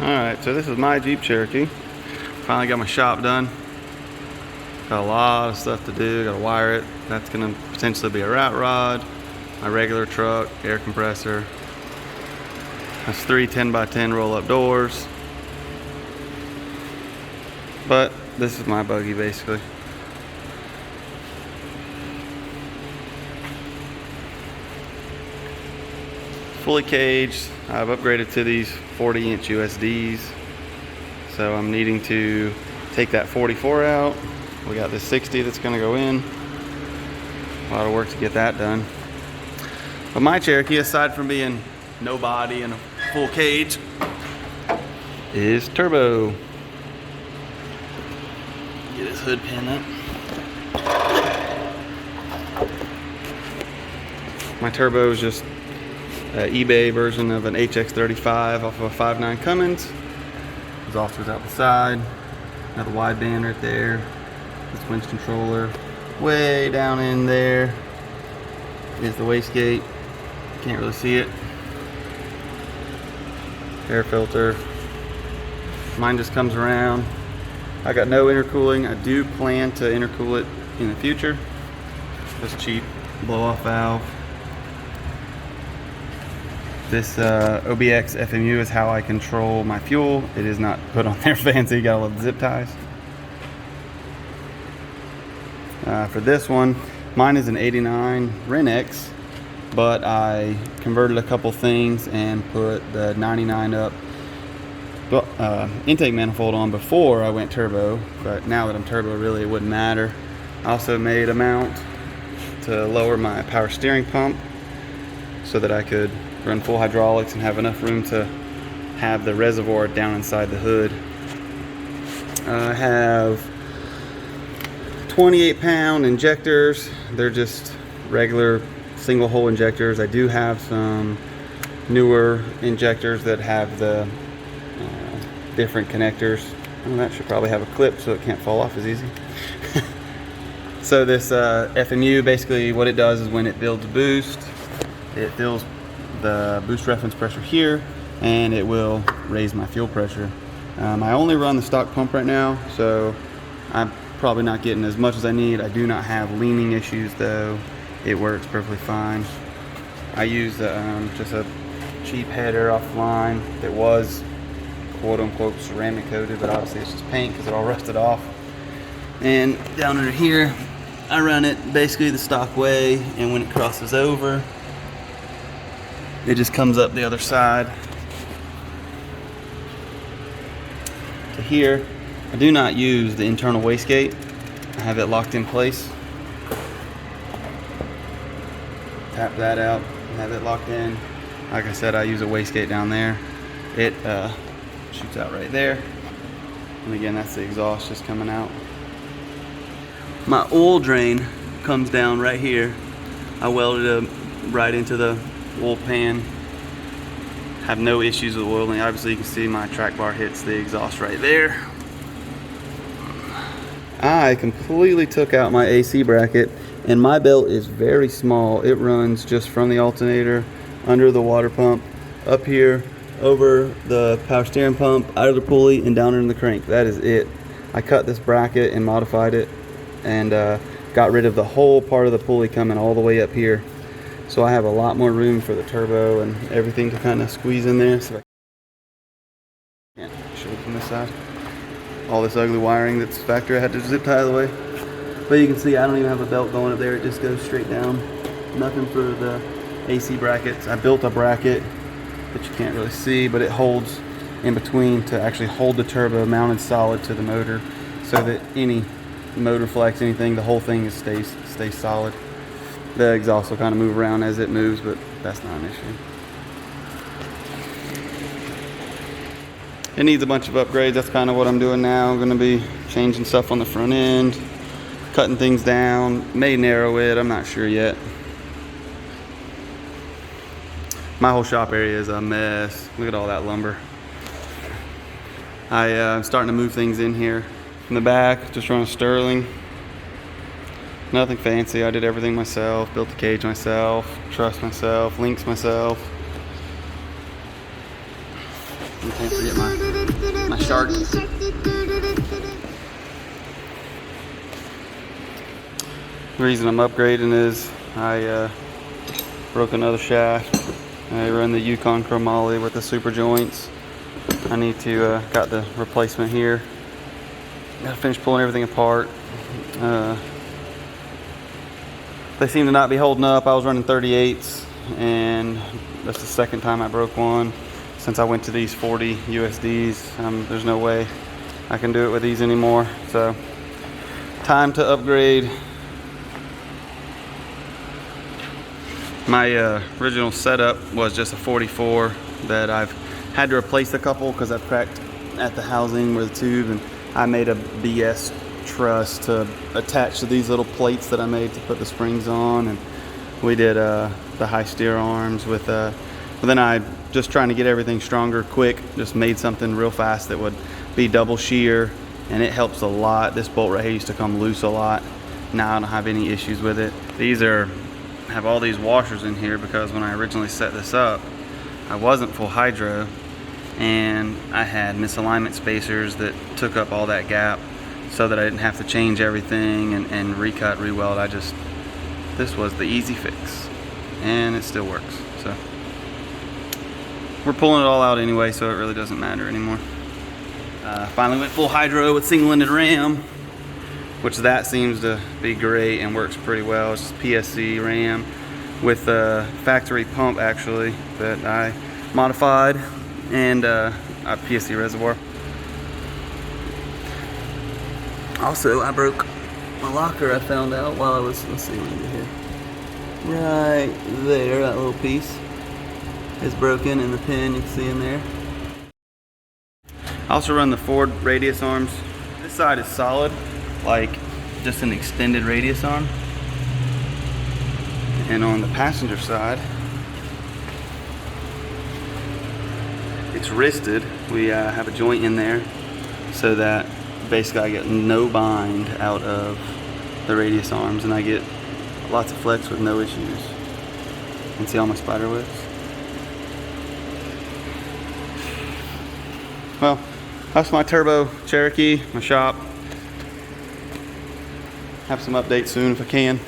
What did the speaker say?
Alright, so this is my Jeep Cherokee. Finally got my shop done. Got a lot of stuff to do, gotta wire it. That's gonna potentially be a rat rod, my regular truck, air compressor. That's 3 10x10 roll-up doors. But this is my buggy basically. Fully caged. I've upgraded to these 40-inch USDs. So I'm needing to take that 44 out. We got this 60 that's gonna go in. A lot of work to get that done. But my Cherokee, aside from being no body and a full cage, is turbo. Get his hood pin up. My turbo is just an eBay version of an HX35 off of a 5.9 Cummins. Exhaust goes out the side. Another wideband right there. This winch controller. Way down in there is the wastegate. Can't really see it. Air filter. Mine just comes around. I got no intercooling. I do plan to intercool it in the future. This cheap blow-off valve. This OBX FMU is how I control my fuel. It is not put on there fancy. You gotta love the zip ties. For this one, mine is an 89 Renex, but I converted a couple things and put the 99 up intake manifold on before I went turbo. But now that I'm turbo, really it wouldn't matter. I also made a mount to lower my power steering pump so that I could run full hydraulics and have enough room to have the reservoir down inside the hood. I have 28-pound injectors. They're just regular single hole injectors. I do have some newer injectors that have the different connectors. Well, that should probably have a clip so it can't fall off as easy. So this FMU, basically what it does is when it builds a boost, it fills the boost reference pressure here, and it will raise my fuel pressure. I only run the stock pump right now, so I'm probably not getting as much as I need. I do not have leaning issues though. It works perfectly fine. I use just a cheap header off the line that was quote unquote ceramic coated, but obviously it's just paint because it all rusted off. And down under here, I run it basically the stock way, and when it crosses over, it just comes up the other side to here. I do not use the internal wastegate. I have it locked in place. Tap that out and have it locked in. Like I said, I use a wastegate down there. It shoots out right there. And again, that's the exhaust just coming out. My oil drain comes down right here. I welded it right into the oil pan. Have no issues with oiling. Obviously you can see my track bar hits the exhaust right there. I completely took out my AC bracket, and my belt is very small. It runs just from the alternator, under the water pump, up here, over the power steering pump, out of the pulley, and down in the crank. That is it. I cut this bracket and modified it, and got rid of the whole part of the pulley coming all the way up here. So I have a lot more room for the turbo and everything to kind of squeeze in there. So I can't show it from this side. All this ugly wiring that's factory, I had to zip tie the way. But you can see I don't even have a belt going up there. It just goes straight down. Nothing for the AC brackets. I built a bracket that you can't really see, but it holds in between to actually hold the turbo mounted solid to the motor, so that any motor flex, anything, the whole thing stays solid. The exhaust will kind of move around as it moves, but that's not an issue. It needs a bunch of upgrades. That's kind of what I'm doing now. I'm going to be changing stuff on the front end, cutting things down, may narrow it, I'm not sure yet. My whole shop area is a mess. Look at all that lumber. I'm starting to move things in here. In the back, just run a Sterling. Nothing fancy. I did everything myself, built the cage myself, truss myself, links myself. Can't forget my Sharkies. The reason I'm upgrading is I broke another shaft. I run the Yukon chromoly with the super joints. I need to got the replacement here. Gotta finish pulling everything apart. They seem to not be holding up. I was running 38s, and that's the second time I broke one since I went to these 40 USDs. There's no way I can do it with these anymore. So, time to upgrade. My original setup was just a 44 that I've had to replace a couple because I've cracked at the housing where the tube, and I made a BS truss to attach to these little plates that I made to put the springs on, and we did the high steer arms with but then I, just trying to get everything stronger quick, just made something real fast that would be double shear, and it helps a lot. This bolt right here used to come loose a lot. Now I don't have any issues with it. These have all these washers in here because when I originally set this up, I wasn't full hydro, and I had misalignment spacers that took up all that gap so that I didn't have to change everything and recut, re-weld. This was the easy fix, and it still works. So we're pulling it all out anyway, so it really doesn't matter anymore. Finally went full hydro with single-ended ram, which that seems to be great and works pretty well. It's just PSC ram with a factory pump actually that I modified, and a PSC reservoir. Also, I broke my locker, I found out while I was, let's see what we get here. Right there, that little piece is broken in the pin, you can see in there. I also run the Ford radius arms. This side is solid, like just an extended radius arm, and on the passenger side it's wristed. We have a joint in there so that basically I get no bind out of the radius arms, and I get lots of flex with no issues. You can see all my spider webs. Well, that's my turbo Cherokee, my shop. Have some updates soon if I can.